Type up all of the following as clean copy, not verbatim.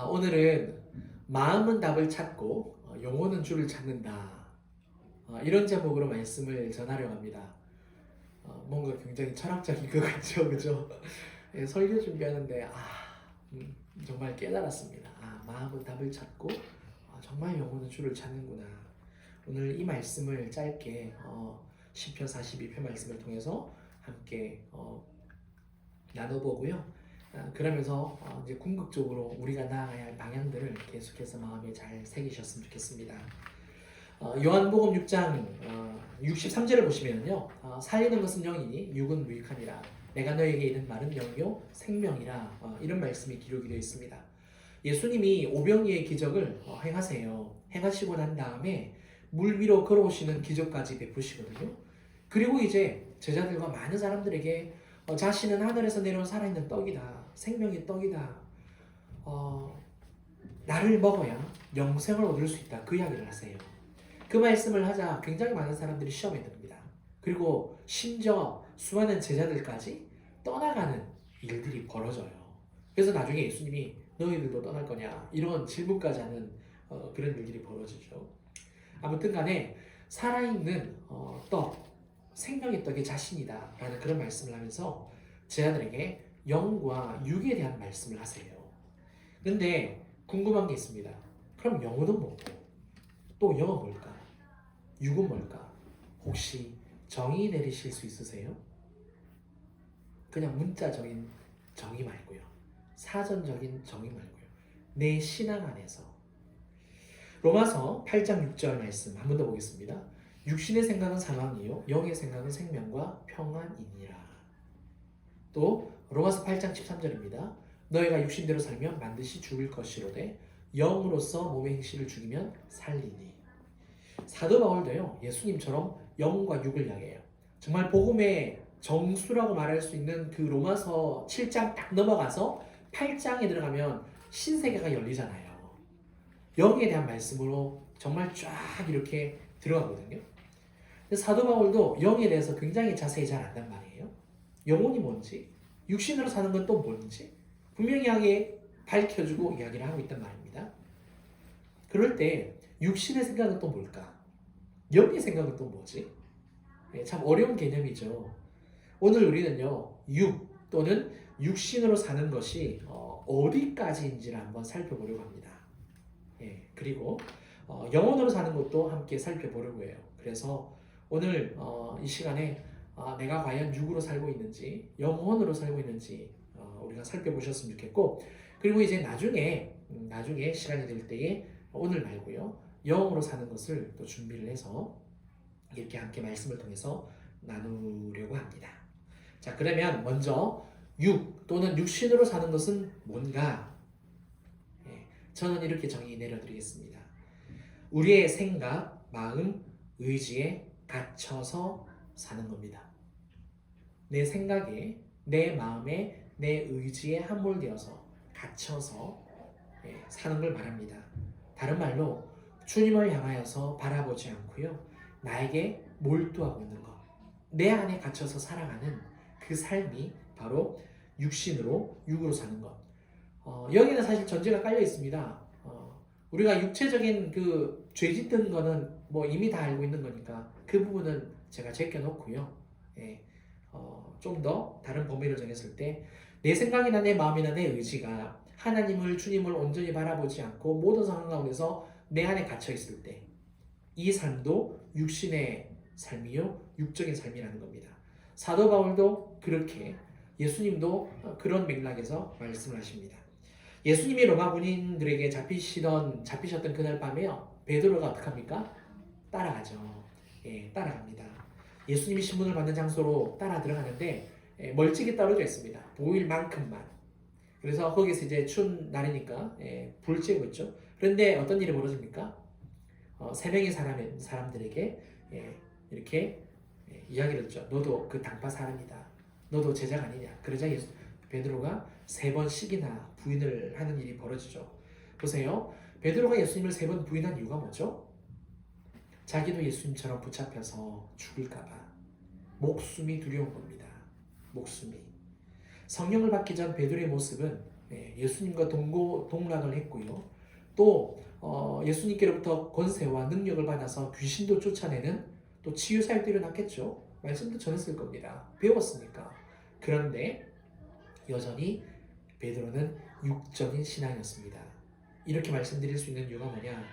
오늘은 마음은 답을 찾고 영혼은 주를 찾는다. 이런 제목으로 말씀을 전하려고 합니다. 뭔가 굉장히 철학적인 것 같죠, 그죠? 예, 설교 준비하는데 정말 깨달았습니다. 마음은 답을 찾고 정말 영혼은 주를 찾는구나. 오늘 이 말씀을 짧게 시편 42편 말씀을 통해서 함께 나눠보고요. 그러면서 이제 궁극적으로 우리가 나아가야 할 방향들을 계속해서 마음에 잘 새기셨으면 좋겠습니다. 요한복음 6장 63절을 보시면요, 살리는 것은 영이니 육은 무익함이라. 내가 너에게 이른 말은 영이요 생명이라. 이런 말씀이 기록이 되어 있습니다. 예수님이 오병이의 기적을 행하시고 난 다음에 물 위로 걸어오시는 기적까지 베푸시거든요. 그리고 이제 제자들과 많은 사람들에게 자신은 하늘에서 내려온 살아있는 떡이다, 생명의 떡이다, 나를 먹어야 영생을 얻을 수 있다, 그 이야기를 하세요. 그 말씀을 하자 굉장히 많은 사람들이 시험에 듭니다. 그리고 심지어 수많은 제자들까지 떠나가는 일들이 벌어져요. 그래서 나중에 예수님이 너희들도 떠날 거냐 이런 질문까지 하는 그런 일들이 벌어지죠. 아무튼 간에 살아있는 떡, 생명의 떡이 자신이다 라는 그런 말씀을 하면서 제자들에게 영과 육에 대한 말씀을 하세요. 근데 궁금한 게 있습니다. 그럼 영은 뭐고 또 영은 뭘까? 육은 뭘까? 혹시 정의 내리실 수 있으세요? 그냥 문자적인 정의 말고요. 사전적인 정의 말고요. 내 신앙 안에서. 로마서 8장 6절 말씀 한 번 더 보겠습니다. 육신의 생각은 사망이요 영의 생각은 생명과 평안이니라. 또 로마서 8장 13절입니다. 너희가 육신대로 살면 반드시 죽을 것이로되 영으로서 몸의 행실을 죽이면 살리니. 사도 바울도요, 예수님처럼 영과 육을 향해요. 정말 복음의 정수라고 말할 수 있는 그 로마서 7장 딱 넘어가서 8장에 들어가면 신세계가 열리잖아요. 영에 대한 말씀으로 정말 쫙 이렇게 들어가거든요. 근데 사도 바울도 영에 대해서 굉장히 자세히 잘 안단 말이에요. 영혼이 뭔지, 육신으로 사는 건 또 뭔지 분명히 밝혀주고 이야기를 하고 있단 말입니다. 그럴 때 육신의 생각은 또 뭘까? 영의 생각은 또 뭐지? 참 어려운 개념이죠. 오늘 우리는요, 육 또는 육신으로 사는 것이 어디까지인지를 한번 살펴보려고 합니다. 그리고 영혼으로 사는 것도 함께 살펴보려고 해요. 그래서 오늘 이 시간에 내가 과연 육으로 살고 있는지 영혼으로 살고 있는지 우리가 살펴보셨으면 좋겠고, 그리고 이제 나중에 시간이 될 때에 오늘 말고요, 영으로 사는 것을 또 준비를 해서 이렇게 함께 말씀을 통해서 나누려고 합니다. 자, 그러면 먼저 육 또는 육신으로 사는 것은 뭔가? 저는 이렇게 정의 내려드리겠습니다. 우리의 생각, 마음, 의지에 갇혀서 사는 겁니다. 내 생각에, 내 마음에, 내 의지에 함몰되어서 갇혀서 사는 걸 말합니다. 다른 말로 주님을 향하여서 바라보지 않고요, 나에게 몰두하고 있는 것, 내 안에 갇혀서 살아가는 그 삶이 바로 육으로 사는 것. 여기는 사실 전제가 깔려 있습니다. 우리가 육체적인 그 죄 짓는 거는 뭐 이미 다 알고 있는 거니까 그 부분은 제가 제껴놓고요. 좀 더 다른 범위를 정했을 때 내 생각이나 내 마음이나 내 의지가 하나님을, 주님을 온전히 바라보지 않고 모든 상황 가운데서 내 안에 갇혀 있을 때 이 삶도 육신의 삶이요, 육적인 삶이라는 겁니다. 사도 바울도 그렇게, 예수님도 그런 맥락에서 말씀을 하십니다. 예수님이 로마 군인들에게 잡히셨던 그날 밤에요, 베드로가 어떻게 합니까? 따라가죠. 따라갑니다. 예수님이 신문을 받는 장소로 따라 들어가는데 멀찍이 떨어져 있습니다. 보일 만큼만. 그래서 거기서 이제 추운 날이니까 불 쬐고 있죠. 그런데 어떤 일이 벌어집니까? 세 명의 사람들에게 이렇게 이야기를 했죠. 너도 그 당파 사람이다. 너도 제자가 아니냐. 그러자 베드로가 3번씩이나 부인을 하는 일이 벌어지죠. 보세요. 베드로가 예수님을 3번 부인한 이유가 뭐죠? 자기도 예수님처럼 붙잡혀서 죽을까봐 목숨이 두려운 겁니다. 목숨이. 성령을 받기 전 베드로의 모습은 예수님과 동락을 했고요. 또 예수님께로부터 권세와 능력을 받아서 귀신도 쫓아내는 또 치유 사역도 일어났겠죠. 말씀도 전했을 겁니다. 배웠으니까. 그런데 여전히 베드로는 육적인 신앙이었습니다. 이렇게 말씀드릴 수 있는 이유가 뭐냐?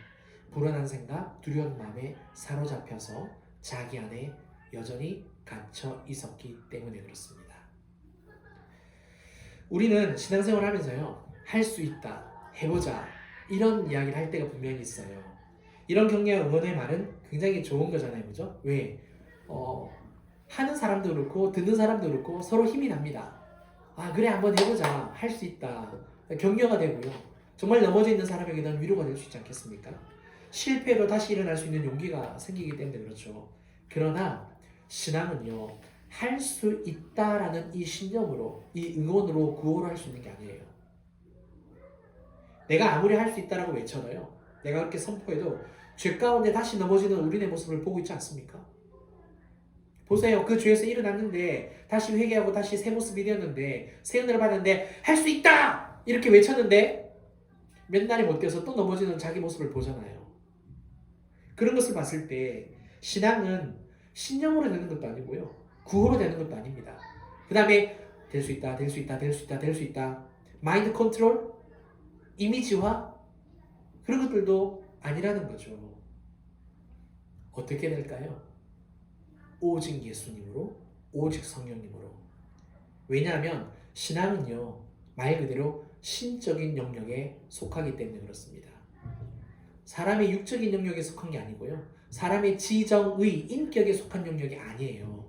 불안한 생각, 두려운 마음에 사로잡혀서 자기 안에 여전히 갇혀 있었기 때문에 그렇습니다. 우리는 신앙생활 하면서요, 할 수 있다, 해보자, 이런 이야기를 할 때가 분명히 있어요. 이런 격려와 응원의 말은 굉장히 좋은 거잖아요. 그죠? 왜? 하는 사람도 그렇고, 듣는 사람도 그렇고, 서로 힘이 납니다. 아, 그래, 한번 해보자. 할 수 있다. 격려가 되고요. 정말 넘어져 있는 사람에게는 위로가 될 수 있지 않겠습니까? 실패로 다시 일어날 수 있는 용기가 생기기 때문에 그렇죠. 그러나, 신앙은요, 할 수 있다라는 이 신념으로, 이 응원으로 구호를 할 수 있는 게 아니에요. 내가 아무리 할 수 있다라고 외쳐도요, 내가 그렇게 선포해도 죄 가운데 다시 넘어지는 우리의 모습을 보고 있지 않습니까? 보세요. 그 죄에서 일어났는데 다시 회개하고 다시 새 모습이 되었는데 새 은혜를 받았는데 할 수 있다! 이렇게 외쳤는데 몇 날이 못 돼서 또 넘어지는 자기 모습을 보잖아요. 그런 것을 봤을 때 신앙은 신념으로 되는 것도 아니고요. 구호로 되는 것도 아닙니다. 그 다음에 될 수 있다, 될 수 있다, 될 수 있다, 될 수 있다. 마인드 컨트롤, 이미지화 그런 것들도 아니라는 거죠. 어떻게 될까요? 오직 예수님으로, 오직 성령님으로. 왜냐하면 신앙은요, 말 그대로 신적인 영역에 속하기 때문에 그렇습니다. 사람의 육적인 영역에 속한 게 아니고요. 사람의 지정의, 인격에 속한 영역이 아니에요.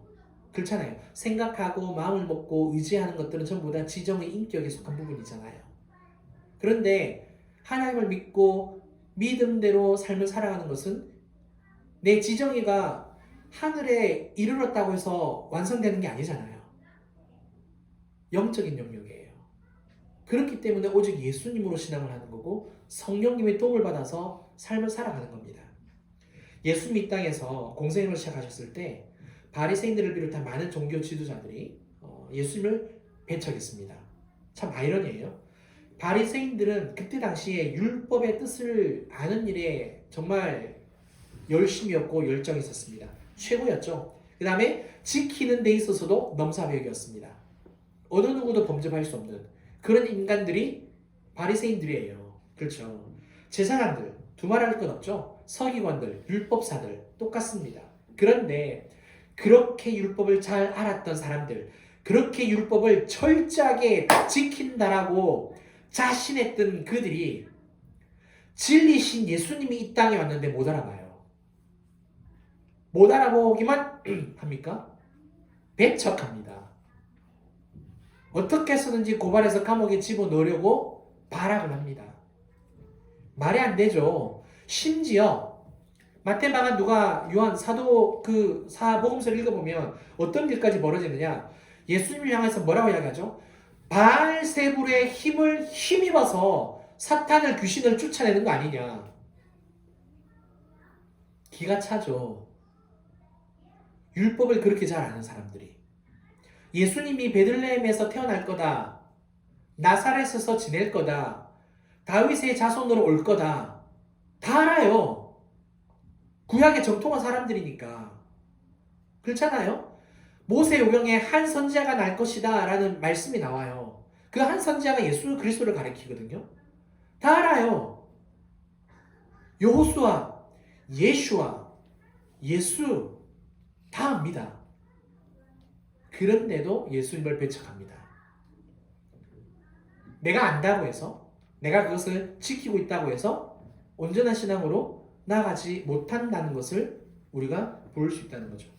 그렇잖아요. 생각하고 마음을 먹고 의지하는 것들은 전부 다 지정의 인격에 속한 부분이잖아요. 그런데 하나님을 믿고 믿음대로 삶을 살아가는 것은 내 지정의가 하늘에 이르렀다고 해서 완성되는 게 아니잖아요. 영적인 영역이에요. 그렇기 때문에 오직 예수님으로 신앙을 하는 거고 성령님의 도움을 받아서 삶을 살아가는 겁니다. 예수님 이 땅에서 공생을 시작하셨을 때 바리새인들을 비롯한 많은 종교 지도자들이 예수님을 배척했습니다. 참 아이러니해요. 바리새인들은 그때 당시에 율법의 뜻을 아는 일에 정말 열심이었고 열정이 있었습니다. 최고였죠. 그 다음에 지키는 데 있어서도 넘사벽이었습니다. 어느 누구도 범접할 수 없는 그런 인간들이 바리새인들이에요. 그렇죠. 제사장들 두말할 것 없죠. 서기관들, 율법사들 똑같습니다. 그런데 그렇게 율법을 잘 알았던 사람들, 그렇게 율법을 철저하게 지킨다라고 자신했던 그들이 진리신 예수님이 이 땅에 왔는데 못 알아봐요. 못 알아보기만 합니까? 배척합니다. 어떻게 해서든지 고발해서 감옥에 집어넣으려고 발악을 합니다. 말이 안 되죠. 심지어 마태마가 누가 요한 사도 그 사복음서를 읽어보면 어떤 일까지 벌어지느냐? 예수님을 향해서 뭐라고 이야기하죠? 바알세불의 힘을 힘입어서 사탄을 귀신을 쫓아내는 거 아니냐? 기가 차죠. 율법을 그렇게 잘 아는 사람들이 예수님이 베들레헴에서 태어날 거다, 나사렛에서 지낼 거다, 다윗의 자손으로 올 거다 다 알아요. 구약에 정통한 사람들이니까. 그렇잖아요. 모세오경에 한 선지자가 날 것이다 라는 말씀이 나와요. 그 한 선지자가 예수 그리스도를 가리키거든요. 다 알아요. 여호수아, 예슈아, 예수 다 압니다. 그런데도 예수님을 배척합니다. 내가 안다고 해서, 내가 그것을 지키고 있다고 해서 온전한 신앙으로 나아가지 못한다는 것을 우리가 볼 수 있다는 거죠.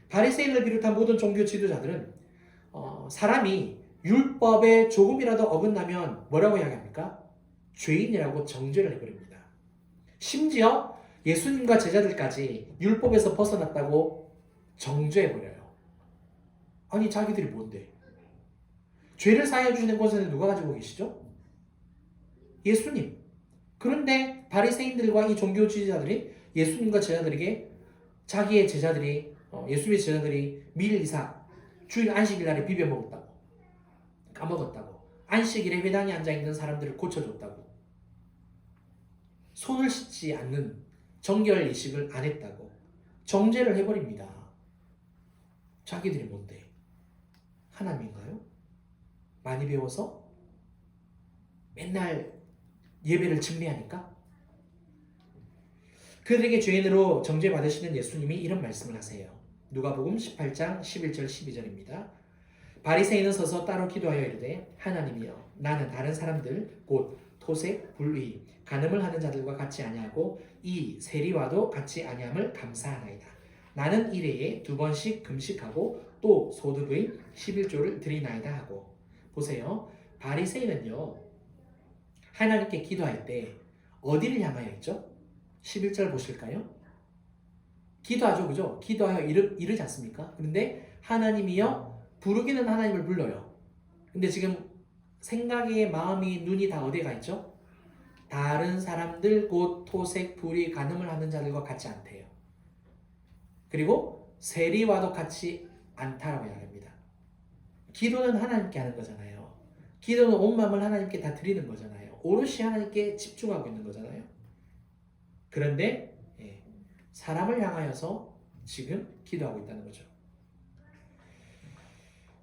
바리새인을 비롯한 모든 종교 지도자들은 사람이 율법에 조금이라도 어긋나면 뭐라고 이야기합니까? 죄인이라고 정죄를 해버립니다. 심지어 예수님과 제자들까지 율법에서 벗어났다고 정죄해버려요. 아니 자기들이 뭔데? 죄를 사하여 주시는 것은 누가 가지고 계시죠? 예수님. 그런데 바리새인들과 이 종교 지도자들이 예수님과 제자들에게 자기의 제자들이 예수님의 제자들이 밀 이삭 주일 안식일 날에 비벼 먹었다고 까먹었다고 안식일에 회당에 앉아있는 사람들을 고쳐줬다고. 손을 씻지 않는 정결 예식을 안 했다고. 정죄를 해버립니다. 자기들이 뭔데? 하나님인가요? 많이 배워서? 맨날 예배를 집례하니까? 그들에게 죄인으로 정죄받으시는 예수님이 이런 말씀을 하세요. 누가복음 18장 11절 12절입니다. 바리새인은 서서 따로 기도하여 이르되 하나님이여 나는 다른 사람들 곧 토색, 불의, 간음을 하는 자들과 같이 아니하고 이 세리와도 같이 아니함을 감사하나이다. 나는 일회에 2번씩 금식하고 또 소득의 11조를 드리나이다 하고. 보세요. 바리새인은요 하나님께 기도할 때 어디를 향하여 있죠? 11절 보실까요? 기도하죠, 그죠? 기도하여 이르지 않습니까? 그런데 하나님이여 부르기는 하나님을 불러요. 근데 지금 생각의 마음이 눈이 다 어디에 가 있죠? 다른 사람들 곧 토색, 불의, 간음을 하는 자들과 같이 않대요. 그리고 세리와도 같이 않다라고 이야기합니다. 기도는 하나님께 하는 거잖아요. 기도는 온 마음을 하나님께 다 드리는 거잖아요. 오롯이 하나님께 집중하고 있는 거잖아요. 그런데 사람을 향하여서 지금 기도하고 있다는 거죠.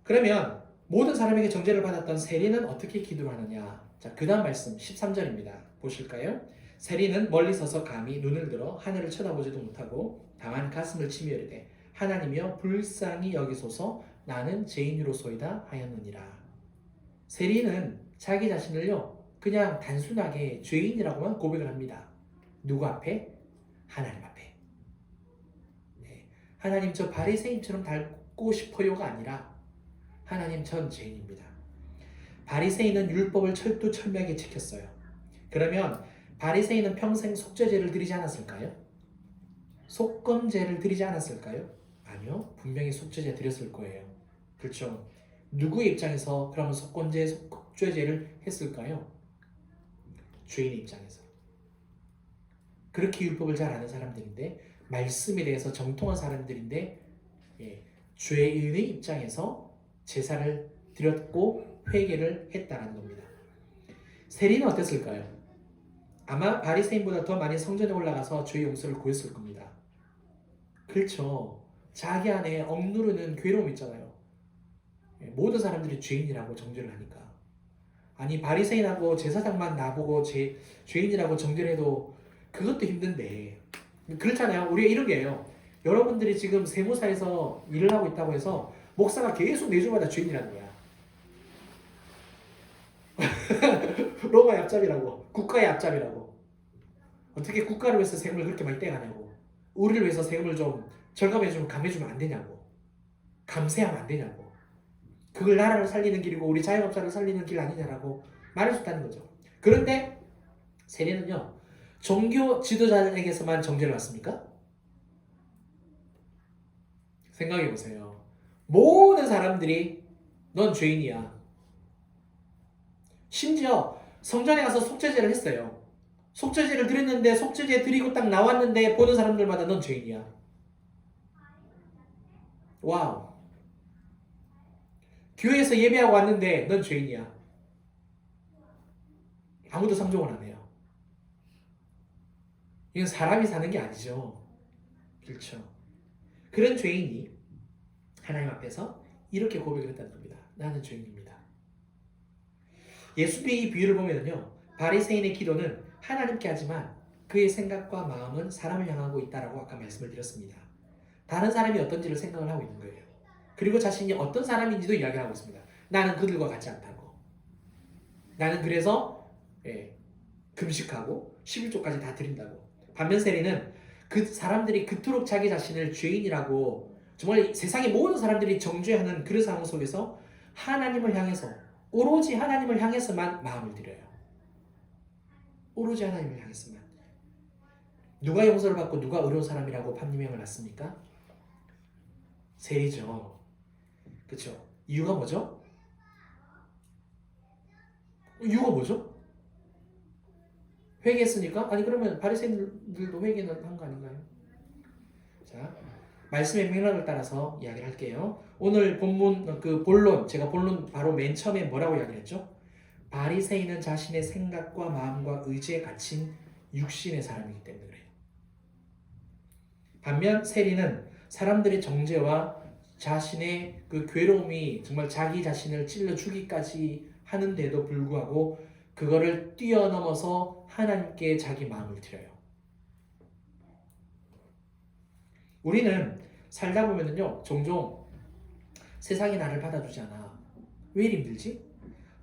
그러면 모든 사람에게 정죄를 받았던 세리는 어떻게 기도를 하느냐? 자, 그 다음 말씀 13절입니다. 보실까요? 세리는 멀리 서서 감히 눈을 들어 하늘을 쳐다보지도 못하고 다만 가슴을 치며 이르되 하나님이여 불쌍히 여기소서 나는 죄인으로소이다 하였느니라. 세리는 자기 자신을요 그냥 단순하게 죄인이라고만 고백을 합니다. 누구 앞에? 하나님 앞에. 네. 하나님 저 바리새인처럼 닮고 싶어요가 아니라 하나님 전 죄인입니다. 바리새인은 율법을 철두철미하게 지켰어요. 그러면 바리새인은 평생 속죄제를 드리지 않았을까요? 속건제를 드리지 않았을까요? 아니요. 분명히 속죄제 드렸을 거예요. 그렇죠. 누구의 입장에서 그러면 속건제, 속죄제를 했을까요? 죄인의 입장에서. 그렇게 율법을 잘 아는 사람들인데 말씀에 대해서 정통한 사람들인데 죄인의 입장에서 제사를 드렸고 회개를 했다는 겁니다. 세리는 어땠을까요? 아마 바리새인보다 더 많이 성전에 올라가서 죄의 용서를 구했을 겁니다. 그렇죠. 자기 안에 억누르는 괴로움 있잖아요. 모든 사람들이 죄인이라고 정죄를 하니까. 아니 바리새인하고 제사장만 나보고 죄인이라고 정죄를 해도 그것도 힘든데. 그렇잖아요. 우리가 이런 게예요. 여러분들이 지금 세무사에서 일을 하고 있다고 해서 목사가 계속 매주마다 죄인이라는 거야. 로마의 앞잡이라고. 국가의 앞잡이라고. 어떻게 국가를 위해서 세금을 그렇게 많이 떼가냐고. 우리를 위해서 세금을 좀 절감해주면 감해주면 안 되냐고. 감세하면 안 되냐고. 그걸 나라를 살리는 길이고 우리 자영업자를 살리는 길 아니냐라고 말해줬다는 거죠. 그런데 세리는요. 종교 지도자에게서만 정죄를 받습니까? 생각해보세요. 모든 사람들이 넌 죄인이야. 심지어 성전에 가서 속죄제를 했어요. 속죄제를 드렸는데 속죄제 드리고 딱 나왔는데 보는 사람들마다 넌 죄인이야. 와우. 교회에서 예배하고 왔는데 넌 죄인이야. 아무도 상종을 안 해요. 이건 사람이 사는 게 아니죠. 그렇죠. 그런 죄인이 하나님 앞에서 이렇게 고백을 했다는 겁니다. 나는 죄인입니다. 예수님의 이 비유를 보면요. 바리새인의 기도는 하나님께 하지만 그의 생각과 마음은 사람을 향하고 있다라고 아까 말씀을 드렸습니다. 다른 사람이 어떤지를 생각을 하고 있는 거예요. 그리고 자신이 어떤 사람인지도 이야기하고 있습니다. 나는 그들과 같지 않다고. 나는 그래서 금식하고 11조까지 다 드린다고. 반면 세리는 그 사람들이 그토록 자기 자신을 죄인이라고 정말 세상의 모든 사람들이 정죄하는 그런 상황 속에서 하나님을 향해서 오로지 하나님을 향해서만 마음을 드려요. 오로지 하나님을 향해서만. 누가 용서를 받고 누가 의로운 사람이라고 판명을 났습니까? 세리죠. 그렇죠. 이유가 뭐죠? 이유가 뭐죠? 회개했으니까? 아니 그러면 바리새인들도 회개는 한 거 아닌가요? 자, 말씀의 맥락을 따라서 이야기를 할게요. 오늘 본문 그 본론, 제가 본론 바로 맨 처음에 뭐라고 이야기를 했죠? 바리새인은 자신의 생각과 마음과 의지에 갇힌 육신의 사람이기 때문에 그래요. 반면 세리는 사람들의 정죄와 자신의 그 괴로움이 정말 자기 자신을 찔러 죽이까지 하는데도 불구하고 그거를 뛰어넘어서 하나님께 자기 마음을 드려요. 우리는 살다 보면은요, 종종 세상이 나를 받아주지 않아. 왜 이리 힘들지?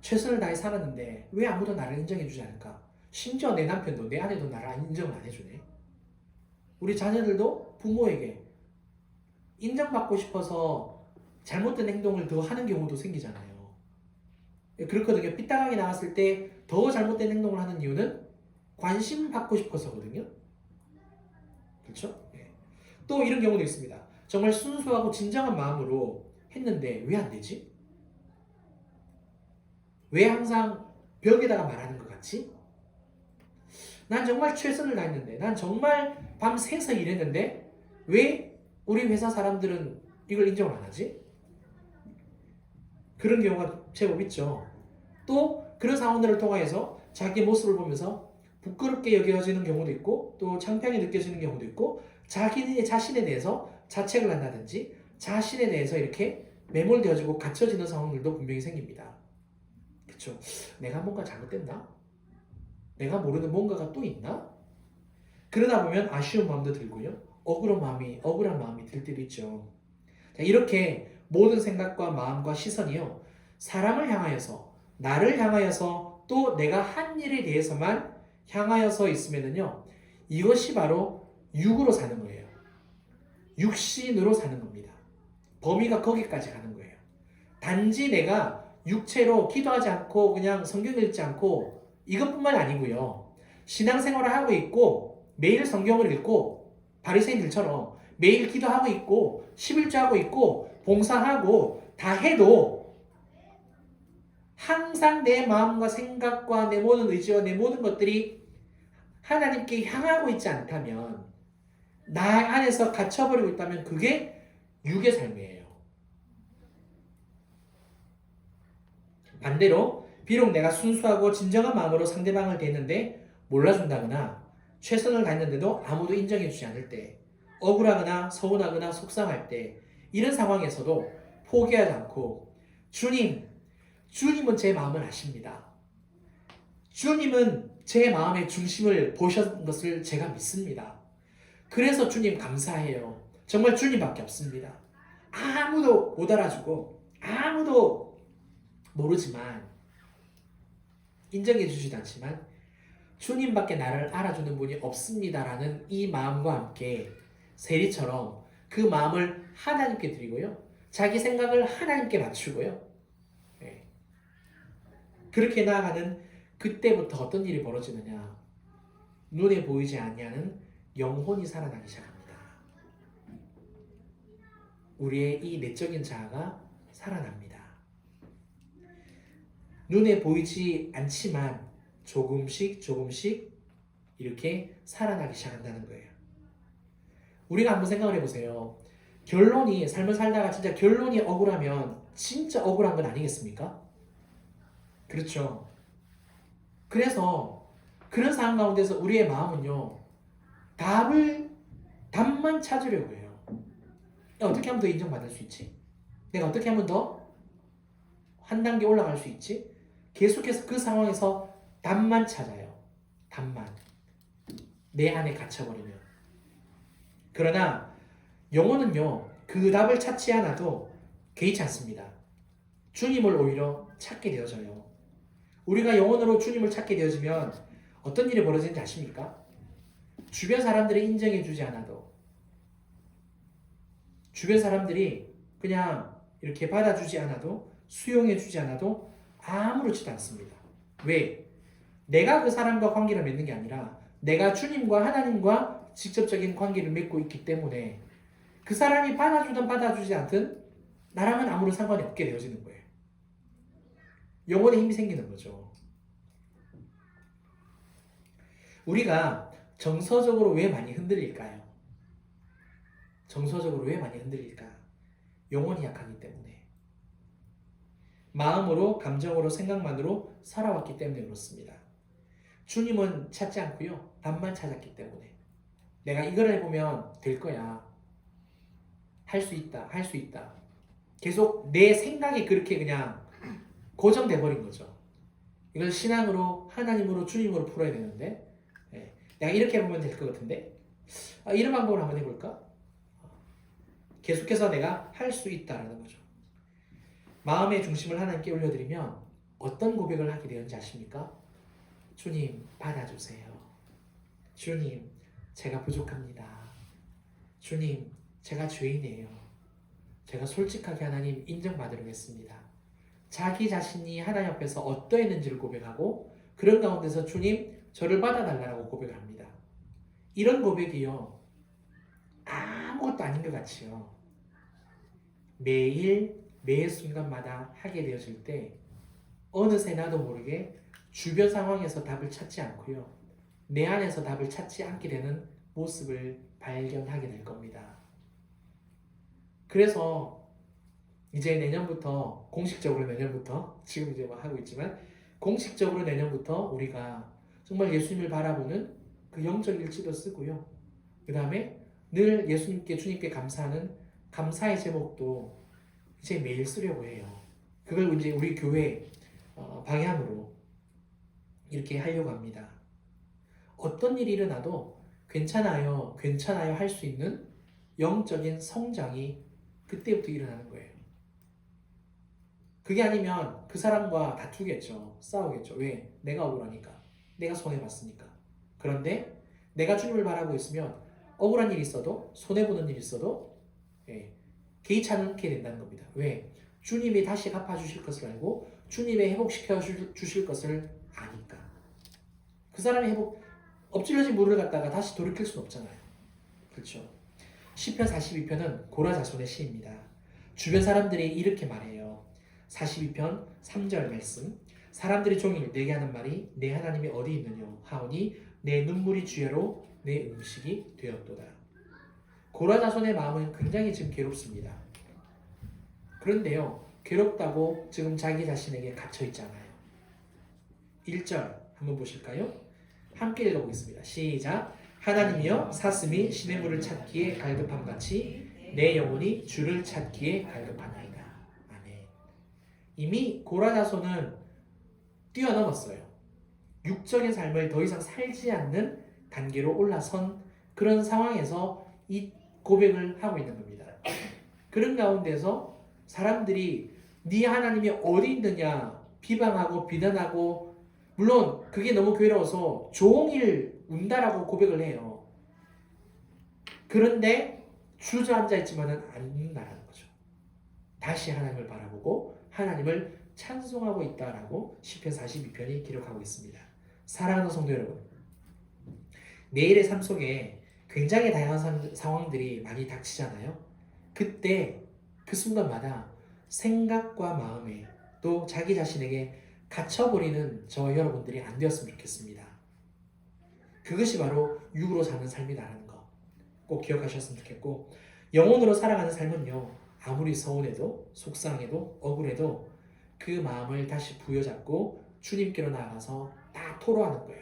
최선을 다해 살았는데 왜 아무도 나를 인정해주지 않을까? 심지어 내 남편도 내 아내도 나를 인정을 안 해주네. 우리 자녀들도 부모에게 인정받고 싶어서 잘못된 행동을 더 하는 경우도 생기잖아요. 그렇거든요. 삐딱하게 나왔을 때 더 잘못된 행동을 하는 이유는 관심 받고 싶어서거든요. 그렇죠? 네. 또 이런 경우도 있습니다. 정말 순수하고 진정한 마음으로 했는데 왜 안 되지? 왜 항상 벽에다가 말하는 것 같지? 난 정말 최선을 다했는데, 난 정말 밤새서 일했는데 왜 우리 회사 사람들은 이걸 인정을 안 하지? 그런 경우가 제법 있죠. 또 그런 상황들을 통해서 자기 모습을 보면서 부끄럽게 여겨지는 경우도 있고 또 창피하게 느껴지는 경우도 있고 자기 자신에 대해서 자책을 한다든지 자신에 대해서 이렇게 매몰되어지고 갇혀지는 상황들도 분명히 생깁니다. 그렇죠? 내가 뭔가 잘못됐나? 내가 모르는 뭔가가 또 있나? 그러다 보면 아쉬운 마음도 들고요. 억울한 마음이 들 때도 있죠. 자, 이렇게 모든 생각과 마음과 시선이요. 사람을 향하여서 나를 향하여서 또 내가 한 일에 대해서만 향하여서 있으면은요. 이것이 바로 육으로 사는 거예요. 육신으로 사는 겁니다. 범위가 거기까지 가는 거예요. 단지 내가 육체로 기도하지 않고 그냥 성경 읽지 않고 이것뿐만 아니고요. 신앙생활을 하고 있고 매일 성경을 읽고 바리새인들처럼 매일 기도하고 있고 11조하고 있고 봉사하고 다 해도 항상 내 마음과 생각과 내 모든 의지와 내 모든 것들이 하나님께 향하고 있지 않다면 나 안에서 갇혀버리고 있다면 그게 육의 삶이에요. 반대로 비록 내가 순수하고 진정한 마음으로 상대방을 대했는데 몰라준다거나 최선을 다했는데도 아무도 인정해주지 않을 때 억울하거나 서운하거나 속상할 때 이런 상황에서도 포기하지 않고 주님은 제 마음을 아십니다. 주님은 제 마음의 중심을 보신 것을 제가 믿습니다. 그래서 주님 감사해요. 정말 주님밖에 없습니다. 아무도 못 알아주고 아무도 모르지만 인정해 주지도 않지만 주님밖에 나를 알아주는 분이 없습니다라는 이 마음과 함께 세리처럼 그 마음을 하나님께 드리고요. 자기 생각을 하나님께 맞추고요. 네. 그렇게 나아가는 그때부터 어떤 일이 벌어지느냐. 눈에 보이지 아니하는 영혼이 살아나기 시작합니다. 우리의 이 내적인 자아가 살아납니다. 눈에 보이지 않지만 조금씩 이렇게 살아나기 시작한다는 거예요. 우리가 한번 생각을 해보세요. 삶을 살다가 진짜 결론이 억울하면 진짜 억울한 건 아니겠습니까? 그렇죠. 그래서 그런 상황 가운데서 우리의 마음은요. 답만 찾으려고 해요. 어떻게 하면 더 인정받을 수 있지? 내가 어떻게 하면 더 한 단계 올라갈 수 있지? 계속해서 그 상황에서 답만 찾아요. 답만. 내 안에 갇혀버리면. 그러나 영혼은요. 그 답을 찾지 않아도 개의치 않습니다. 주님을 오히려 찾게 되어져요. 우리가 영혼으로 주님을 찾게 되어지면 어떤 일이 벌어지는지 아십니까? 주변 사람들이 인정해주지 않아도 주변 사람들이 그냥 이렇게 받아주지 않아도 수용해주지 않아도 아무렇지도 않습니다. 왜? 내가 그 사람과 관계를 맺는 게 아니라 내가 주님과 하나님과 직접적인 관계를 맺고 있기 때문에 그 사람이 받아주든 받아주지 않든 나랑은 아무런 상관이 없게 되어지는 거예요. 영혼의 힘이 생기는 거죠. 우리가 정서적으로 왜 많이 흔들릴까요? 정서적으로 왜 많이 흔들릴까? 영혼이 약하기 때문에. 마음으로, 감정으로, 생각만으로 살아왔기 때문에 그렇습니다. 주님은 찾지 않고요. 답만 찾았기 때문에 내가 이걸 해보면 될 거야. 할 수 있다. 할 수 있다. 계속 내 생각이 그렇게 그냥 고정돼 버린 거죠. 이걸 신앙으로, 하나님으로, 주님으로 풀어야 되는데 내가 이렇게 보면 될 것 같은데 이런 방법을 한번 해볼까? 계속해서 내가 할 수 있다라는 거죠. 마음의 중심을 하나님께 올려드리면 어떤 고백을 하게 되었는지 아십니까? 주님 받아주세요. 주님 제가 부족합니다. 주님 제가 죄인이에요. 제가 솔직하게 하나님 인정받으려겠습니다. 자기 자신이 하나님 앞에서 어떠했는지를 고백하고 그런 가운데서 주님 저를 받아달라고 고백을 합니다. 이런 고백이요 아무것도 아닌 것 같이요 매일 매 순간마다 하게 되어질 때 어느새 나도 모르게 주변 상황에서 답을 찾지 않고요 내 안에서 답을 찾지 않게 되는 모습을 발견하게 될 겁니다. 그래서 이제 내년부터 공식적으로 내년부터 지금 이제 막 하고 있지만 공식적으로 내년부터 우리가 정말 예수님을 바라보는 그 영적 일지도 쓰고요. 그 다음에 늘 예수님께 주님께 감사하는 감사의 제목도 이제 매일 쓰려고 해요. 그걸 이제 우리 교회 방향으로 이렇게 하려고 합니다. 어떤 일이 일어나도 괜찮아요, 괜찮아요 할 수 있는 영적인 성장이 그때부터 일어나는 거예요. 그게 아니면 그 사람과 다투겠죠. 싸우겠죠. 왜? 내가 억울하니까. 내가 손해봤으니까. 그런데 내가 주님을 바라고 있으면 억울한 일이 있어도 손해보는 일이 있어도 개의치 않게 된다는 겁니다. 왜? 주님이 다시 갚아주실 것을 알고 주님이 회복시켜 주실 것을 아니까. 그 사람이 엎질러진 물을 갖다가 다시 돌이킬 수는 없잖아요. 그렇죠? 시편 42편은 고라자손의 시입니다. 주변 사람들이 이렇게 말해요. 42편 3절 말씀 사람들이 종일 내게 하는 말이 내 하나님이 어디 있느냐 하오니 내 눈물이 주야로 내 음식이 되었도다. 고라자손의 마음은 굉장히 지금 괴롭습니다. 그런데요 괴롭다고 지금 자기 자신에게 갇혀 있잖아요. 1절 한번 보실까요? 함께 읽어보겠습니다. 시작. 하나님이여 사슴이 시냇물을 찾기에 갈급함같이 내 영혼이 주를 찾기에 갈급하나이다. 아멘. 이미 고라자손은 뛰어넘었어요. 육적인 삶을 더 이상 살지 않는 단계로 올라선 그런 상황에서 이 고백을 하고 있는 겁니다. 그런 가운데서 사람들이 네 하나님이 어디 있느냐 비방하고 비난하고 물론 그게 너무 괴로워서 종일 운다라고 고백을 해요. 그런데 주저앉아 있지만은 않는다라는 거죠. 다시 하나님을 바라보고 하나님을 찬송하고 있다라고 시편 42편이 기록하고 있습니다. 사랑하는 성도 여러분, 내일의 삶 속에 굉장히 다양한 상황들이 많이 닥치잖아요. 그때 그 순간마다 생각과 마음에 또 자기 자신에게 갇혀버리는 저와 여러분들이 안 되었으면 좋겠습니다. 그것이 바로 육으로 사는 삶이라는 거 꼭 기억하셨으면 좋겠고 영혼으로 살아가는 삶은요 아무리 서운해도 속상해도 억울해도 그 마음을 다시 부여잡고 주님께로 나아가서 다 토로하는 거예요.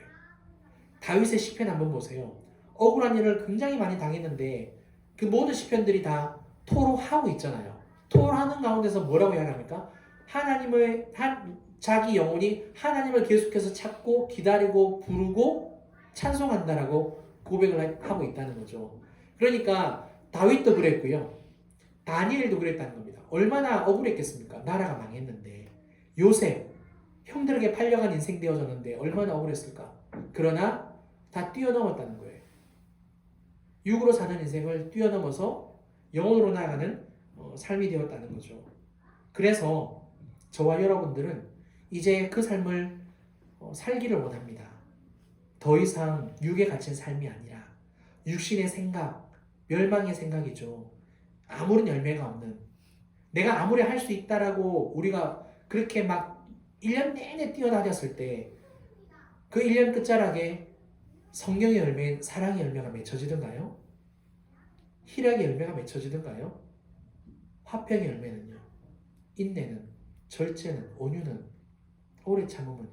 다윗의 시편 한번 보세요. 억울한 일을 굉장히 많이 당했는데 그 모든 시편들이 다 토로하고 있잖아요. 토로하는 가운데서 뭐라고 이야기합니까? 자기 영혼이 하나님을 계속해서 찾고 기다리고 부르고 찬송한다라고 고백을 하고 있다는 거죠. 그러니까 다윗도 그랬고요. 다니엘도 그랬다는 겁니다. 얼마나 억울했겠습니까? 나라가 망했는데. 요셉, 형들에게 팔려간 인생 되어졌는데 얼마나 억울했을까? 그러나 다 뛰어넘었다는 거예요. 육으로 사는 인생을 뛰어넘어서 영혼으로 나아가는 삶이 되었다는 거죠. 그래서 저와 여러분들은 이제 그 삶을 살기를 원합니다. 더 이상 육에 갇힌 삶이 아니라 육신의 생각, 멸망의 생각이죠. 아무런 열매가 없는 내가 아무리 할 수 있다라고 우리가 그렇게 막 1년 내내 뛰어다녔을 때 그 1년 끝자락에 성령의 열매, 사랑의 열매가 맺혀지던가요? 희락의 열매가 맺혀지던가요? 화평의 열매는요? 인내는 절제는, 온유는, 오래 참음은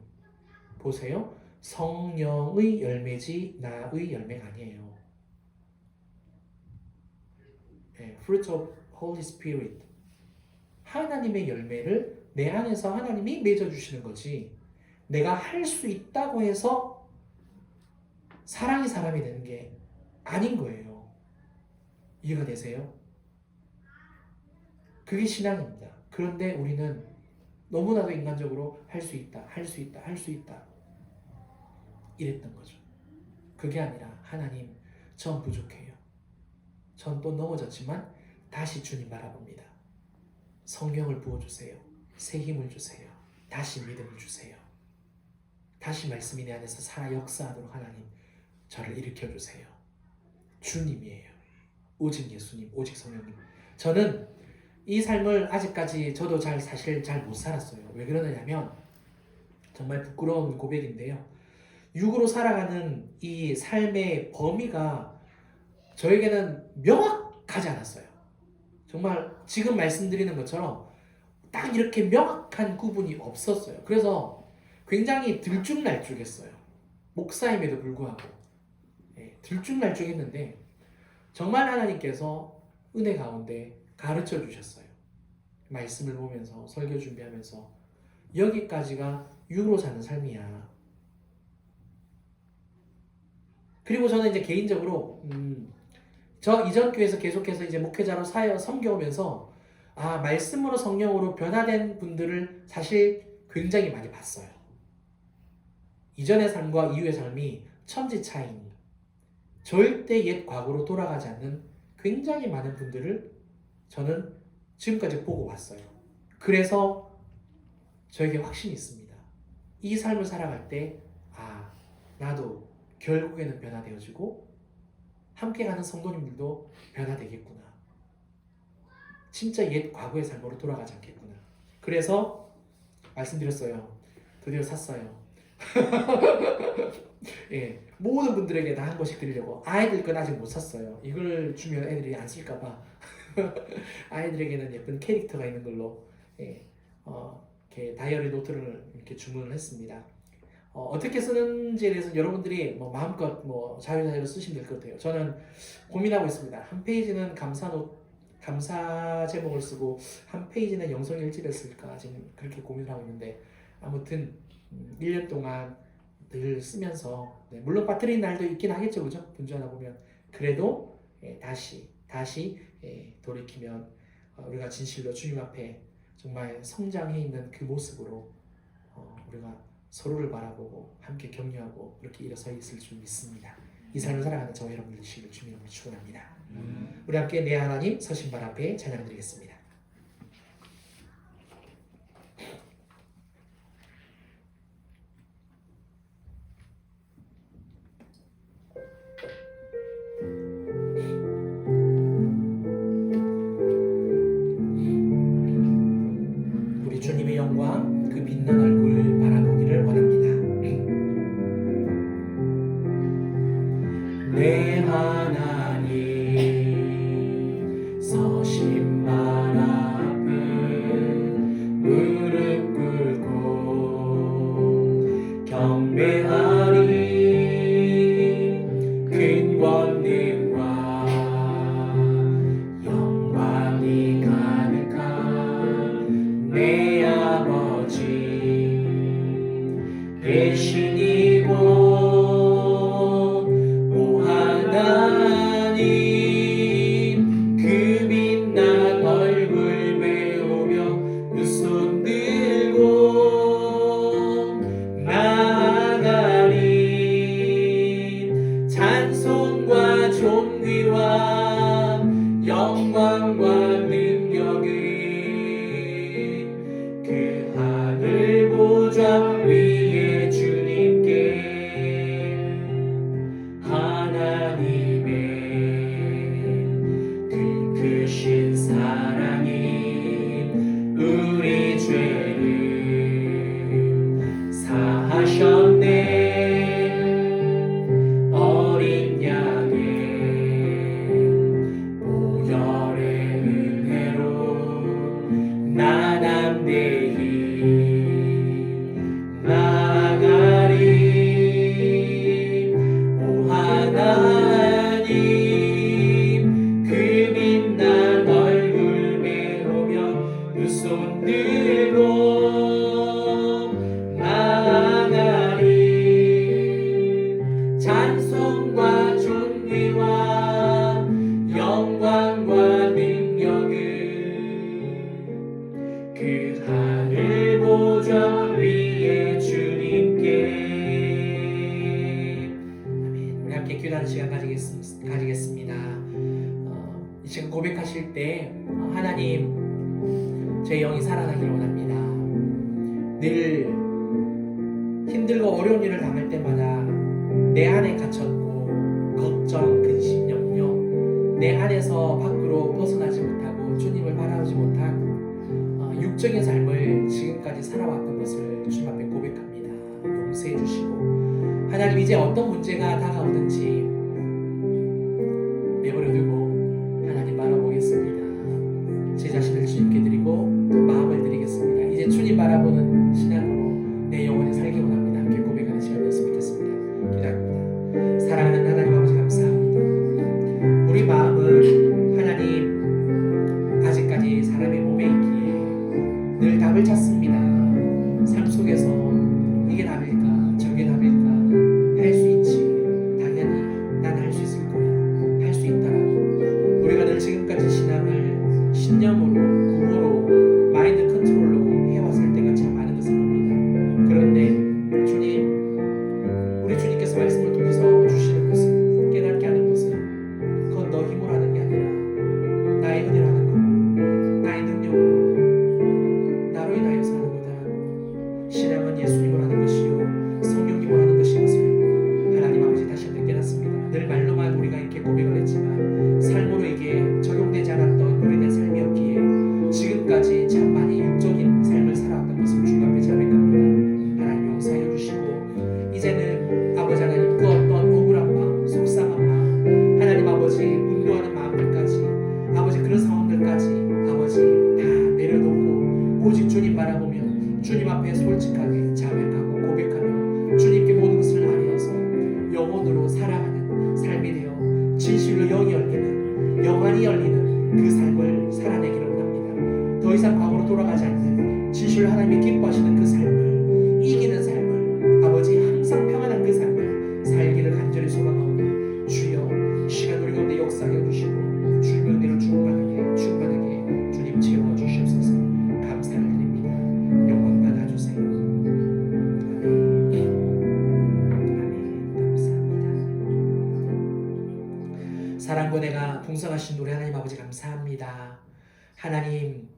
보세요. 성령의 열매지 나의 열매가 아니에요. Fruit of Holy Spirit. 하나님의 열매를 내 안에서 하나님이 맺어주시는 거지. 내가 할 수 있다고 해서 사랑이 사람이 되는 게 아닌 거예요. 이해가 되세요? 그게 신앙입니다. 그런데 우리는 너무나도 인간적으로 할 수 있다, 할 수 있다, 할 수 있다 이랬던 거죠. 그게 아니라 하나님, 전 부족해요. 전 또 넘어졌지만 다시 주님 바라봅니다. 성령을 부어주세요. 새 힘을 주세요. 다시 믿음을 주세요. 다시 말씀이 내 안에서 살아 역사하도록 하나님 저를 일으켜주세요. 주님이에요. 오직 예수님, 오직 성령님. 저는 이 삶을 아직까지 저도 사실 잘 못 살았어요. 왜 그러느냐면 정말 부끄러운 고백인데요. 육으로 살아가는 이 삶의 범위가 저에게는 명확하지 않았어요. 정말 지금 말씀드리는 것처럼 딱 이렇게 명확한 구분이 없었어요. 그래서 굉장히 들쭉날쭉했어요. 목사임에도 불구하고 들쭉날쭉했는데 정말 하나님께서 은혜 가운데 가르쳐 주셨어요. 말씀을 보면서 설교 준비하면서 여기까지가 육으로 사는 삶이야. 그리고 저는 이제 개인적으로 저 이전 교회에서 계속해서 이제 목회자로 섬겨오면서 말씀으로 성령으로 변화된 분들을 사실 굉장히 많이 봤어요. 이전의 삶과 이후의 삶이 천지 차이니 절대 옛 과거로 돌아가지 않는 굉장히 많은 분들을 저는 지금까지 보고 왔어요. 그래서 저에게 확신이 있습니다. 이 삶을 살아갈 때 나도 결국에는 변화되어지고 함께 가는 성도님들도 변화되겠구나. 진짜 옛 과거의 삶으로 돌아가지 않겠구나. 그래서 말씀드렸어요. 드디어 샀어요. 모든 분들에게 다 한 번씩 드리려고. 아이들 건 아직 못 샀어요. 이걸 주면 애들이 안 쓸까봐. 아이들에게는 예쁜 캐릭터가 있는 걸로 이렇게 다이어리 노트를 이렇게 주문을 했습니다. 어떻게 쓰는지에 대해서 여러분들이 마음껏 자유자재로 쓰시면 될 것 같아요. 저는 고민하고 있습니다. 한 페이지는 감사 제목을 쓰고 한 페이지는 영성일지를 쓸까 지금 그렇게 고민을 하고 있는데 아무튼 1년 동안 늘 쓰면서 물론 빠뜨리는 날도 있긴 하겠죠, 그죠? 분주하다 보면 그래도 다시 돌이키면 우리가 진실로 주님 앞에 정말 성장해 있는 그 모습으로 우리가 서로를 바라보고 함께 격려하고 그렇게 일어서 있을 줄 믿습니다. 이 삶을 살아가는 저와 여러분들 되시길 주님으로 축원합니다. 우리 함께 내 하나님 서신발 앞에 찬양드리겠습니다. 우리 주님의 영광 그 빛난 얼굴 바라보기를 원합니다. 내 하나님 서신발 앞에 무릎 꿇고 경배하리. 큰 권능과 영광이 가득한 내 아버지 대신이고 하나님 기도하는 시간 가지겠습니다. 이 시간 고백하실 때 하나님, 제 영이 살아나기를 원합니다. 늘 힘들고 어려운 일을 당할 때마다 내 안에 갇혔고 걱정, 근심, 염려, 내 안에서 밖으로 벗어나지 못하고 주님을 바라보지 못한 육적인 삶을 지금까지 살아왔던 것을 주님 앞에 고백합니다. 용서해 주시고 하나님, 이제 어떤 문제가 다가오든지 내버려 두고 하나님 바라보겠습니다. 제 자신을 주님께 드리고 마음을 드리겠습니다. 이제 주님 바라보는 신앙으로 내 영혼이 살기 원합니다. 함께 고백하는 시간이었으면 좋겠습니다. 기도합니다. 사랑하는 하나님 아버지, 감사합니다. 우리 마음은 하나님 아직까지 사람의 몸에 있기에 늘 답을 찾습니다. 삶 속에서 이게 답일까 저게 답일까 할 수 있지, 당연히 난 할 수 있을 거야, 할 수 있다라고 우리가 늘 지금까지 신앙을 신념으로, 구호로, 마인드 컨트롤로 해왔을 때가 참 많은 것을 봅니다. 그런데 주님, 우리 주님께서 말씀을 통해서 주시는 것은, 깨닫게 하는 것은 그건 너 힘으로 하는 게 아니라 나의 은혜로 하는 거고 나의 능력으로 나로 인하여서 하는 거다라고, 신앙은 예수님으로 하는 것이요 성령님으로 하는 것인 것을 하나님 아버지 다시 한번 깨닫습니다. 늘 말로만 우리가 이렇게 고백을 했지만 삶으로 이게 적용되지 않았던 우리의 삶이었기에 지금까지 참 많이 육적인 삶을 살아왔던 것을 주 앞에 자백합니다. 하나님 용서하여 주시고 이제는 아버지 하나님, 그 어떤 억울한 마음, 속상한 마음, 하나님 아버지 분노하는 마음들까지, 아버지 그런 상황들까지 아버지 다 내려놓고 오직 주님 바라보며 주님 앞에 솔직하게 자백하고 고백하며 주님께 모든 것을 나뉘어서 영혼으로 사랑하는 삶이 되어 진실로 영이 열리는, 영안이 열리는 그 삶을 살아내기를 원합니다. 더 이상 과거로 돌아가지 않는 진실로 하나님이 기뻐하시는 그 삶을, 이기는 삶을, 아버지 항상 평안한 그 삶을 살기를 간절히 소망하오니 주여 시간 우리 가운데 역사하여 주시고 주님의 은혜로 충만하게 주님 채워 주시옵소서. 감사를 드립니다. 영광 받아주세요. 아멘. 감사합니다. 사랑과 내가 풍성하신 우리 하나님 아버지, 감사합니다. 하나님,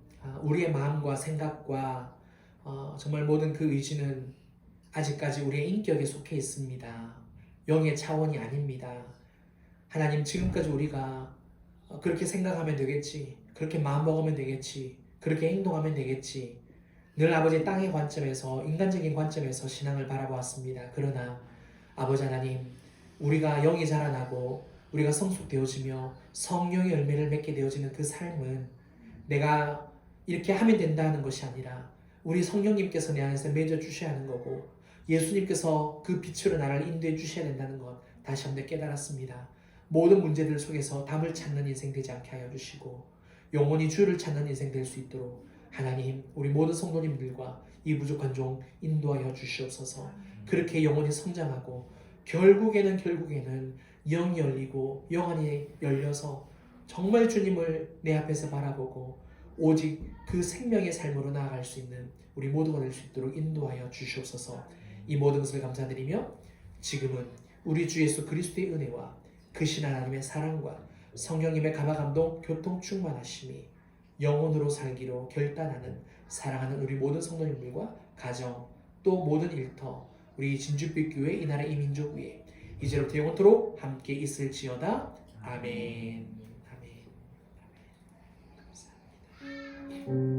우리의 마음과 생각과 정말 모든 그 의지는 아직까지 우리의 인격에 속해 있습니다. 영의 차원이 아닙니다. 하나님, 지금까지 우리가 그렇게 생각하면 되겠지, 그렇게 마음먹으면 되겠지, 그렇게 행동하면 되겠지, 늘 아버지 땅의 관점에서, 인간적인 관점에서 신앙을 바라보았습니다. 그러나 아버지 하나님, 우리가 영이 자라나고 우리가 성숙되어지며 성령의 열매를 맺게 되어지는 그 삶은 내가 이렇게 하면 된다는 것이 아니라 우리 성령님께서 내 안에서 맺어 주셔야 하는 거고, 예수님께서 그 빛으로 나를 인도해 주셔야 된다는 것 다시 한번 깨달았습니다. 모든 문제들 속에서 답을 찾는 인생 되지 않게 하여 주시고 영원히 주를 찾는 인생 될 수 있도록 하나님, 우리 모든 성도님들과 이 부족한 종 인도하여 주시옵소서. 그렇게 영원히 성장하고 결국에는 영이 열리고 영안이 열려서 정말 주님을 내 앞에서 바라보고 오직 그 생명의 삶으로 나아갈 수 있는 우리 모두가 될 수 있도록 인도하여 주시옵소서. 이 모든 것을 감사드리며 지금은 우리 주 예수 그리스도의 은혜와 크신 하나님의 사랑과 성령님의 감화감동 교통 충만하심이 영혼으로 살기로 결단하는 사랑하는 우리 모든 성도님들과 가정, 또 모든 일터, 우리 진주빛 교회 이 나라 이민족 위에 이제로부터 영원토록 함께 있을지어다. 아멘. 아멘. 감사합니다.